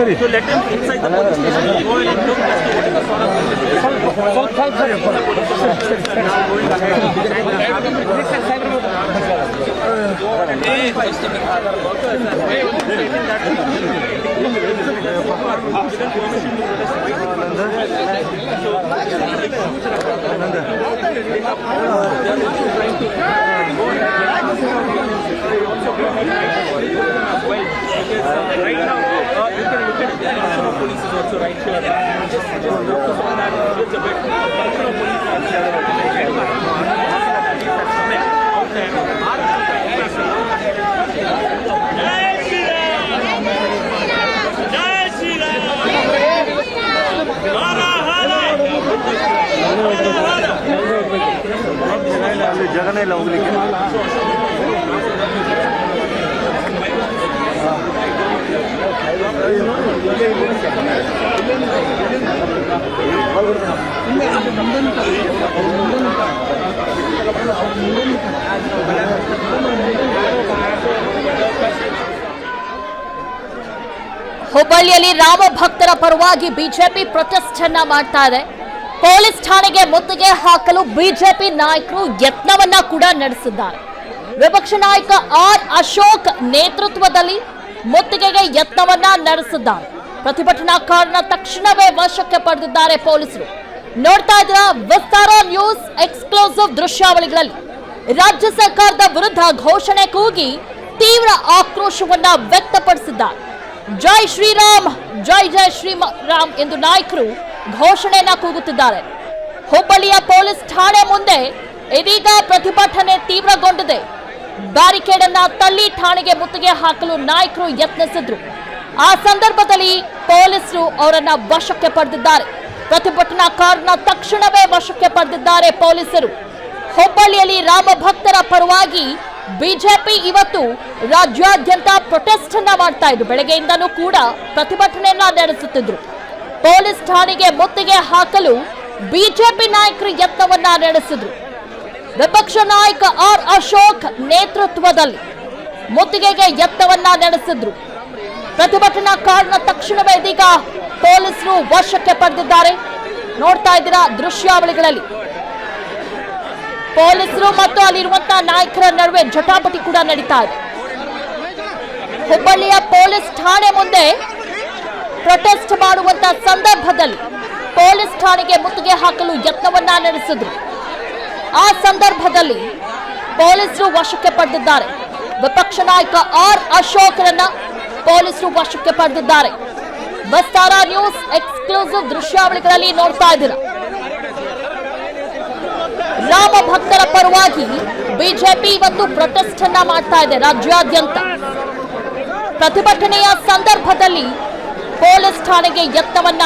to let him inside the police station to go and look as to what is the sort of now going ahead right now, you can look at the function of police is also right here. Just focus on that. It's a bit function of police out there. जगह नहीं लोग लेकिन ಹುಬ್ಬಳ್ಳಿಯಲ್ಲಿ ರಾಮ ಭಕ್ತರ ಪರವಾಗಿ BJP protest ಅನ್ನ ಮಾಡ್ತಾ ಇದೆ. ಪೊಲೀಸ್ ಠಾಣೆಗೆ ಮುತ್ತಿಗೆ ಹಾಕಲು ಬಿಜೆಪಿ ನಾಯಕರು ಯತ್ನವನ್ನ ಕೂಡ ನಡೆಸಿದ್ದಾರೆ. ವಿಪಕ್ಷ ನಾಯಕ ಆರ್ ಅಶೋಕ್ ನೇತೃತ್ವದಲ್ಲಿ ಮುತ್ತಿಗೆಗೆ ಯತ್ನವನ್ನ ನಡೆಸಿದ್ದಾರೆ. ಪ್ರತಿಭಟನಾಕಾರನ ತಕ್ಷಣವೇ ವಶಕ್ಕೆ ಪಡೆದಿದ್ದಾರೆ ಪೊಲೀಸರು. ನೋಡ್ತಾ ಇದ್ದೀರಾ ವಿಸ್ತಾರ ನ್ಯೂಸ್ ಎಕ್ಸ್ಕ್ಲೂಸಿವ್ ದೃಶ್ಯಾವಳಿಗಳಲ್ಲಿ ರಾಜ್ಯ ಸರ್ಕಾರದ ವಿರುದ್ಧ ಘೋಷಣೆ ಕೂಗಿ ತೀವ್ರ ಆಕ್ರೋಶವನ್ನ ವ್ಯಕ್ತಪಡಿಸಿದ್ದಾರೆ. ಜೈ ಶ್ರೀರಾಮ್, ಜೈ ಜೈ ಶ್ರೀರಾಮ್ ಎಂದು ನಾಯಕರು ಘೋಷಣೆಯನ್ನ ಕೂಗುತ್ತಿದ್ದಾರೆ. ಹುಬ್ಬಳ್ಳಿಯ ಪೊಲೀಸ್ ಠಾಣೆ ಮುಂದೆ ಇದೀಗ ಪ್ರತಿಭಟನೆ ತೀವ್ರಗೊಂಡಿದೆ. ಬ್ಯಾರಿಕೇಡ್ ಅನ್ನ ತಳ್ಳಿ ಠಾಣೆಗೆ ಮುತ್ತಿಗೆ ಹಾಕಲು ನಾಯಕರು ಯತ್ನಿಸಿದ್ರು. ಆ ಸಂದರ್ಭದಲ್ಲಿ ಪೊಲೀಸರು ಅವರನ್ನ ವಶಕ್ಕೆ ಪಡೆದಿದ್ದಾರೆ. ಪ್ರತಿಭಟನಾಕಾರನ ತಕ್ಷಣವೇ ವಶಕ್ಕೆ ಪಡೆದಿದ್ದಾರೆ ಪೊಲೀಸರು. ಹುಬ್ಬಳ್ಳಿಯಲ್ಲಿ ರಾಮ ಭಕ್ತರ ಪರವಾಗಿ ಬಿಜೆಪಿ ಇವತ್ತು ರಾಜ್ಯಾದ್ಯಂತ ಪ್ರೊಟೆಸ್ಟ್ ಅನ್ನ ಮಾಡ್ತಾ ಇದ್ರು. ಬೆಳಗ್ಗೆಯಿಂದಲೂ ಕೂಡ ಪ್ರತಿಭಟನೆಯನ್ನ ನಡೆಸುತ್ತಿದ್ರು. ಪೊಲೀಸ್ ಠಾಣೆಗೆ ಮುತ್ತಿಗೆ ಹಾಕಲು ಬಿಜೆಪಿ ನಾಯಕರು ಯತ್ನವನ್ನ ನಡೆಸಿದ್ರು. ವಿಪಕ್ಷ ನಾಯಕ ಆರ್ ಅಶೋಕ್ ನೇತೃತ್ವದಲ್ಲಿ ಮುತ್ತಿಗೆಗೆ ಯತ್ನವನ್ನ ನಡೆಸಿದ್ರು. ಪ್ರತಿಭಟನಾಕಾರನ ತಕ್ಷಣವೇ ಇದೀಗ ಪೊಲೀಸರು ವಶಕ್ಕೆ ಪಡೆದಿದ್ದಾರೆ. ನೋಡ್ತಾ ಇದ್ದೀರಾ ದೃಶ್ಯಾವಳಿಗಳಲ್ಲಿ ಪೊಲೀಸರು ಮತ್ತು ಅಲ್ಲಿರುವಂತಹ ನಾಯಕರ ನಡುವೆ ಜಟಾಪಟಿ ಕೂಡ ನಡೀತಾ ಇದೆ. ಹುಬ್ಬಳ್ಳಿಯ ಪೊಲೀಸ್ ಠಾಣೆ ಮುಂದೆ ಪ್ರೊಟೆಸ್ಟ್ ಮಾಡುವಂತಹ ಸಂದರ್ಭದಲ್ಲಿ ಪೊಲೀಸ್ ಠಾಣೆಗೆ ಮುತ್ತಿಗೆ ಹಾಕಲು ಯತ್ನವನ್ನ ನಡೆಸಿದ್ರು. ಆ ಸಂದರ್ಭದಲ್ಲಿ ಪೊಲೀಸರು ವಶಕ್ಕೆ ಪಡೆದಿದ್ದಾರೆ. ವಿಪಕ್ಷ ನಾಯಕ ಆರ್ ಅಶೋಕ್ರನ್ನ ಪೊಲೀಸರು ವಶಕ್ಕೆ ಪಡೆದಿದ್ದಾರೆ. ವಿಸ್ತಾರ ನ್ಯೂಸ್ ಎಕ್ಸ್ಕ್ಲೂಸಿವ್ ದೃಶ್ಯಾವಳಿಗಳಲ್ಲಿ ನೋಡ್ತಾ ಇದ್ದೀರಾ. ರಾಮ ಭಕ್ತರ ಪರವಾಗಿ ಬಿಜೆಪಿ ಇವತ್ತು ಪ್ರೊಟೆಸ್ಟ್ ಅನ್ನ ಮಾಡ್ತಾ ಇದೆ ರಾಜ್ಯಾದ್ಯಂತ. ಪ್ರತಿಭಟನೆಯ ಸಂದರ್ಭದಲ್ಲಿ ಪೊಲೀಸ್ ಠಾಣೆಗೆ ಯತ್ನವನ್ನ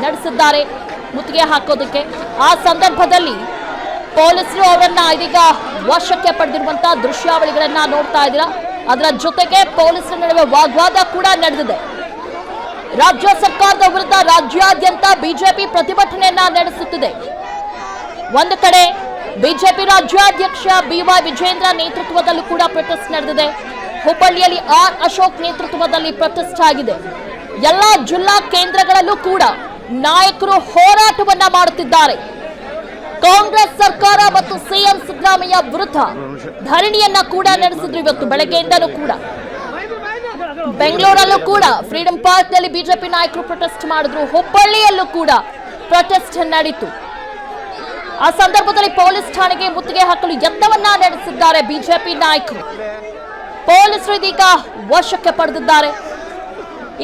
ನಡೆಸಿದ್ದಾರೆ ಮುತ್ತಿಗೆ ಹಾಕೋದಕ್ಕೆ. ಆ ಸಂದರ್ಭದಲ್ಲಿ ಪೊಲೀಸರು ಅವರನ್ನ ಇದೀಗ ವಶಕ್ಕೆ ಪಡೆದಿರುವಂತಹ ದೃಶ್ಯಾವಳಿಗಳನ್ನ ನೋಡ್ತಾ ಇದ್ದೀರಾ. ಅದರ ಜೊತೆಗೆ ಪೊಲೀಸರ ನಡುವೆ ವಾಗ್ವಾದ ಕೂಡ ನಡೆದಿದೆ. ರಾಜ್ಯ ಸರ್ಕಾರದ ವಿರುದ್ಧ ರಾಜ್ಯಾದ್ಯಂತ ಬಿಜೆಪಿ ಪ್ರತಿಭಟನೆಯನ್ನ ನಡೆಸುತ್ತಿದೆ. ಒಂದು ಕಡೆ ಬಿಜೆಪಿ ರಾಜ್ಯಾಧ್ಯಕ್ಷ ಬಿವೈ ವಿಜೇಂದ್ರ ನೇತೃತ್ವದಲ್ಲೂ ಕೂಡ ಪ್ರೊಟೆಸ್ಟ್ ನಡೆದಿದೆ. ಹುಬ್ಬಳ್ಳಿಯಲ್ಲಿ ಆರ್ ಅಶೋಕ್ ನೇತೃತ್ವದಲ್ಲಿ ಪ್ರೊಟೆಸ್ಟ್ ಆಗಿದೆ. ಎಲ್ಲಾ ಜಿಲ್ಲಾ ಕೇಂದ್ರಗಳಲ್ಲೂ ಕೂಡ ನಾಯಕರು ಹೋರಾಟವನ್ನ ಮಾಡುತ್ತಿದ್ದಾರೆ. ಕಾಂಗ್ರೆಸ್ ಸರ್ಕಾರ ಮತ್ತು ಸಿಎಂ ಸಿದ್ದರಾಮಯ್ಯ ವಿರುದ್ಧ ಧರಣಿಯನ್ನ ಕೂಡ ನಡೆಸಿದ್ರು ಇವತ್ತು ಬೆಳಗ್ಗೆಯಿಂದಲೂ ಕೂಡ. ಬೆಂಗಳೂರಲ್ಲೂ ಕೂಡ ಫ್ರೀಡಂ ಪಾರ್ಕ್ ನಲ್ಲಿ ಬಿಜೆಪಿ ನಾಯಕರು ಪ್ರೊಟೆಸ್ಟ್ ಮಾಡಿದ್ರು. ಹುಬ್ಬಳ್ಳಿಯಲ್ಲೂ ಕೂಡ ಪ್ರೊಟೆಸ್ಟ್ ನಡೀತು. ಆ ಸಂದರ್ಭದಲ್ಲಿ ಪೊಲೀಸ್ ಠಾಣೆಗೆ ಮುತ್ತಿಗೆ ಹಾಕಲು ಯತ್ನವನ್ನ ನಡೆಸಿದ್ದಾರೆ ಬಿಜೆಪಿ ನಾಯಕರು. ಪೊಲೀಸರು ಇದೀಗ ವಶಕ್ಕೆ ಪಡೆದಿದ್ದಾರೆ.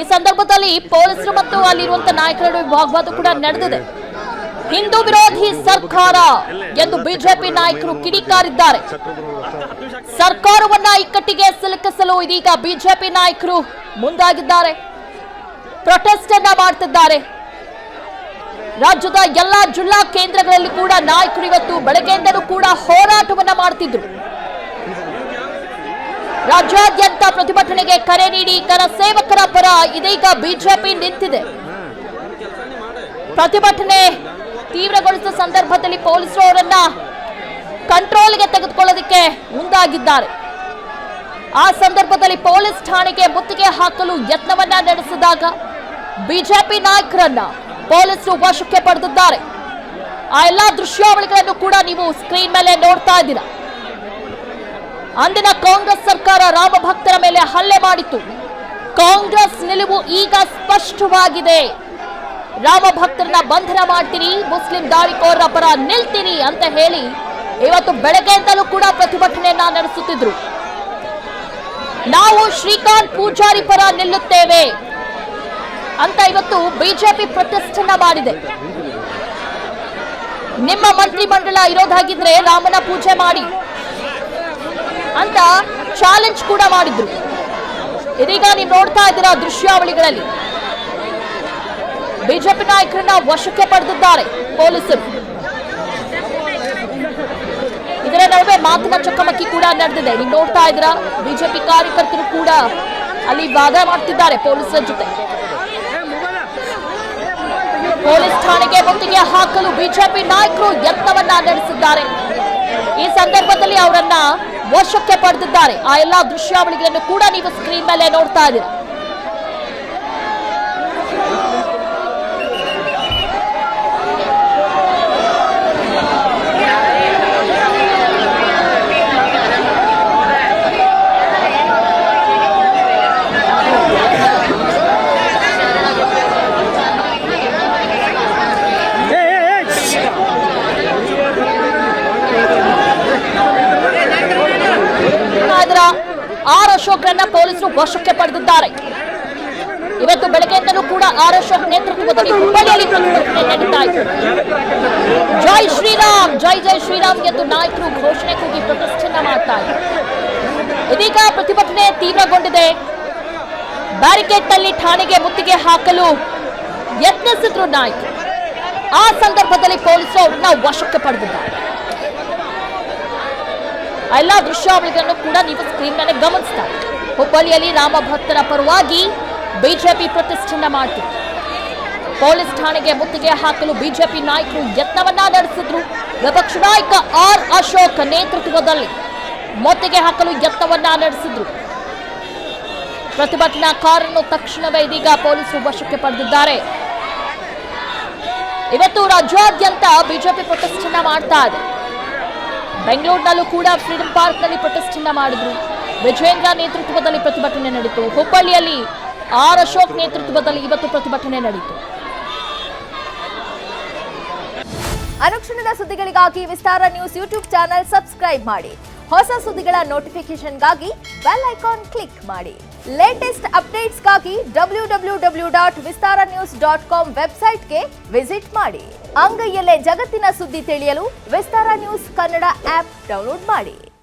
ಈ ಸಂದರ್ಭದಲ್ಲಿ ಪೊಲೀಸರು ಮತ್ತು ಅಲ್ಲಿರುವಂತಹ ನಾಯಕರ ನಡುವೆ ವಾಗ್ವಾದ ಕೂಡ ನಡೆದಿದೆ. ಹಿಂದೂ ವಿರೋಧಿ ಸರ್ಕಾರ ಎಂದು ಬಿಜೆಪಿ ನಾಯಕರು ಕಿಡಿಕಾರಿದ್ದಾರೆ. ಸರ್ಕಾರವನ್ನ ಇಕ್ಕಟ್ಟಿಗೆ ಸಿಲುಕಿಸಲು ಇದೀಗ ಬಿಜೆಪಿ ನಾಯಕರು ಮುಂದಾಗಿದ್ದಾರೆ. ಪ್ರೊಟೆಸ್ಟ್ ಅನ್ನ ಮಾಡ್ತಿದ್ದಾರೆ. ರಾಜ್ಯದ ಎಲ್ಲಾ ಜಿಲ್ಲಾ ಕೇಂದ್ರಗಳಲ್ಲಿ ಕೂಡ ನಾಯಕರು ಇವತ್ತು ಬೆಳಗ್ಗೆಯಿಂದಲೂ ಕೂಡ ಹೋರಾಟವನ್ನ ಮಾಡ್ತಿದ್ರು. ರಾಜ್ಯಾದ್ಯಂತ ಪ್ರತಿಭಟನೆಗೆ ಕರೆ ನೀಡಿ ಕರ ಸೇವಕರ ಪರ ಇದೀಗ ಬಿಜೆಪಿ ನಿಂತಿದೆ. ಪ್ರತಿಭಟನೆ ತೀವ್ರಗೊಳಿಸಿದ ಸಂದರ್ಭದಲ್ಲಿ ಪೊಲೀಸರು ಅವರನ್ನ ಕಂಟ್ರೋಲ್ಗೆ ತೆಗೆದುಕೊಳ್ಳೋದಕ್ಕೆ ಮುಂದಾಗಿದ್ದಾರೆ. ಆ ಸಂದರ್ಭದಲ್ಲಿ ಪೊಲೀಸ್ ಠಾಣೆಗೆ ಮುತ್ತಿಗೆ ಹಾಕಲು ಯತ್ನವನ್ನ ನಡೆಸಿದಾಗ ಬಿಜೆಪಿ ನಾಯಕರನ್ನ ಪೊಲೀಸರು ವಶಕ್ಕೆ ಪಡೆದಿದ್ದಾರೆ. ಆ ಎಲ್ಲಾ ದೃಶ್ಯಾವಳಿಗಳನ್ನು ಕೂಡ ನೀವು ಸ್ಕ್ರೀನ್ ಮೇಲೆ ನೋಡ್ತಾ ಇದ್ದೀರಾ. ಅಂದಿನ ಕಾಂಗ್ರೆಸ್ ಸರ್ಕಾರ ರಾಮ ಭಕ್ತರ ಮೇಲೆ ಹಲ್ಲೆ ಮಾಡಿತ್ತು. ಕಾಂಗ್ರೆಸ್ ನಿಲುವು ಈಗ ಸ್ಪಷ್ಟವಾಗಿದೆ. ರಾಮ ಭಕ್ತರನ್ನ ಬಂಧನ ಮಾಡ್ತೀರಿ, ಮುಸ್ಲಿಂ ದಾಳಿಕೋರರ ಪರ ನಿಲ್ತೀರಿ ಅಂತ ಹೇಳಿ ಇವತ್ತು ಬೆಳಗ್ಗೆಯಿಂದಲೂ ಕೂಡ ಪ್ರತಿಭಟನೆಯನ್ನ ನಡೆಸುತ್ತಿದ್ರು. ನಾವು ಶ್ರೀಕಾಂತ್ ಪೂಜಾರಿ ಪರ ನಿಲ್ಲುತ್ತೇವೆ ಅಂತ ಇವತ್ತು ಬಿಜೆಪಿ ಪ್ರತಿಷ್ಠಾನ ಮಾಡಿದೆ. ನಿಮ್ಮ ಮಂತ್ರಿಮಂಡಲ ಇರೋದಾಗಿದ್ರೆ ರಾಮನ ಪೂಜೆ ಮಾಡಿ ಅಂತ ಚಾಲೆಂಜ್ ಕೂಡ ಮಾಡಿದ್ರು. ಇದೀಗ ನೀವು ನೋಡ್ತಾ ಇದ್ದೀರಾ ದೃಶ್ಯಾವಳಿಗಳಲ್ಲಿ ಬಿಜೆಪಿ ನಾಯಕರನ್ನ ವಶಕ್ಕೆ ಪಡೆದಿದ್ದಾರೆ ಪೊಲೀಸರು. ಇದರ ನಡುವೆ ಮಾತಿನ ಚಕಮಕಿ ಕೂಡ ನಡೆದಿದೆ. ನೀವು ನೋಡ್ತಾ ಇದ್ದೀರಾ ಬಿಜೆಪಿ ಕಾರ್ಯಕರ್ತರು ಕೂಡ ಅಲ್ಲಿ ವಾದ ಮಾಡ್ತಿದ್ದಾರೆ ಪೊಲೀಸರ ಜೊತೆ. ಪೊಲೀಸ್ ಠಾಣೆಗೆ ಮುತ್ತಿಗೆ ಹಾಕಲು ಬಿಜೆಪಿ ನಾಯಕರು ಯತ್ನವನ್ನ ನಡೆಸಿದ್ದಾರೆ. ಈ ಸಂದರ್ಭದಲ್ಲಿ ಅವರನ್ನ ವಶಕ್ಕೆ ಪಡೆದಿದ್ದಾರೆ. ಆ ಎಲ್ಲಾ ದೃಶ್ಯಾವಳಿಗಳನ್ನು ಕೂಡ ನೀವು ಸ್ಕ್ರೀನ್ ಮೇಲೆ ನೋಡ್ತಾ ಇದ್ದೀರಾ. ಆರ್ ಅಶೋಕ್ರನ್ನ ಪೊಲೀಸರು ವಶಕ್ಕೆ ಪಡೆದಿದ್ದಾರೆ. ಇವತ್ತು ಬೆಳಗ್ಗೆಯಿಂದಲೂ ಕೂಡ ಆರ್ ಅಶೋಕ್ ನೇತೃತ್ವದಲ್ಲಿ ಹುಬ್ಬಳ್ಳಿಯಲ್ಲಿ ಪ್ರತಿಭಟನೆ ನಡೀತಾ ಇದೆ. ಜೈ ಶ್ರೀರಾಮ್, ಜೈ ಜೈ ಶ್ರೀರಾಮ್ ಎಂದು ನಾಯಕರು ಘೋಷಣೆ ಕೂಗಿ ಪ್ರತಿಷ್ಠಾನ ಮಾಡ್ತಾ ಇದ್ದಾರೆ. ಇದೀಗ ಪ್ರತಿಭಟನೆ ತೀವ್ರಗೊಂಡಿದೆ. ಬ್ಯಾರಿಕೇಡ್ ನಲ್ಲಿ ಠಾಣೆಗೆ ಮುತ್ತಿಗೆ ಹಾಕಲು ಯತ್ನಿಸಿದ್ರು ನಾಯಕರು. ಆ ಸಂದರ್ಭದಲ್ಲಿ ಪೊಲೀಸರು ಅವ್ರನ್ನ ವಶಕ್ಕೆ ಪಡೆದಿದ್ದಾರೆ. ಎಲ್ಲ ದೃಶ್ಯಾವಳಿಗಳನ್ನು ಕೂಡ ನೀವು ಸ್ಕ್ರೀನ್ ಮೇಲೆ ಗಮನಿಸ್ತಾ ಇದ್ದೀರಿ. ಹುಬ್ಬಳ್ಳಿಯಲ್ಲಿ ರಾಮ ಭಕ್ತರ ಪರವಾಗಿ ಬಿಜೆಪಿ ಪ್ರತಿಷ್ಠಾನ ಮಾಡ್ತಿತ್ತು. ಪೊಲೀಸ್ ಠಾಣೆಗೆ ಮುತ್ತಿಗೆ ಹಾಕಲು ಬಿಜೆಪಿ ನಾಯಕರು ಯತ್ನವನ್ನ ನಡೆಸಿದ್ರು. ವಿಪಕ್ಷ ನಾಯಕ ಆರ್ ಅಶೋಕ್ ನೇತೃತ್ವದಲ್ಲಿ ಮುತ್ತಿಗೆ ಹಾಕಲು ಯತ್ನವನ್ನ ನಡೆಸಿದ್ರು. ಪ್ರತಿಭಟನಾಕಾರರನ್ನು ತಕ್ಷಣವೇ ಇದೀಗ ಪೊಲೀಸರು ವಶಕ್ಕೆ ಪಡೆದಿದ್ದಾರೆ. ಇವತ್ತು ರಾಜ್ಯಾದ್ಯಂತ ಬಿಜೆಪಿ ಪ್ರತಿಷ್ಠಾನ ಮಾಡ್ತಾ ಇದೆ. ಬೆಂಗಳೂರಿನಲ್ಲೂ ಕೂಡ ಫ್ರೀಡಂ ಪಾರ್ಕ್ ನಲ್ಲಿ ಪ್ರತಿಷ್ಠಾನ ಮಾಡಿದ್ರು. ವಿಜಯೇಂದ್ರ ನೇತೃತ್ವದಲ್ಲಿ ಪ್ರತಿಭಟನೆ ನಡೆಯಿತು. ಹುಬ್ಬಳ್ಳಿಯಲ್ಲಿ ಆರ್ ಅಶೋಕ್ ನೇತೃತ್ವದಲ್ಲಿ ಇವತ್ತು ಪ್ರತಿಭಟನೆ ನಡೆಯಿತು. ಅನುಕ್ಷಣದ ಸುದ್ದಿಗಳಿಗಾಗಿ ವಿಸ್ತಾರ ನ್ಯೂಸ್ ಯೂಟ್ಯೂಬ್ ಚಾನೆಲ್ ಸಬ್ಸ್ಕ್ರೈಬ್ ಮಾಡಿ. ಹೊಸ ಸುದ್ದಿಗಳ ನೋಟಿಫಿಕೇಶನ್ಗಾಗಿ ಬೆಲ್ ಐಕಾನ್ ಕ್ಲಿಕ್ ಮಾಡಿ. ಲೇಟೆಸ್ಟ್ ಅಪ್ಡೇಟ್ಸ್ಗಾಗಿ www.vistaranews.com ವೆಬ್ಸೈಟ್ಗೆ ವಿಸಿಟ್ ಮಾಡಿ. ಅಂಗೈಯಲ್ಲೇ ಜಗತ್ತಿನ ಸುದ್ದಿ ತಿಳಿಯಲು ವಿಸ್ತಾರ ನ್ಯೂಸ್ ಕನ್ನಡ ಆಪ್ ಡೌನ್ಲೋಡ್ ಮಾಡಿ.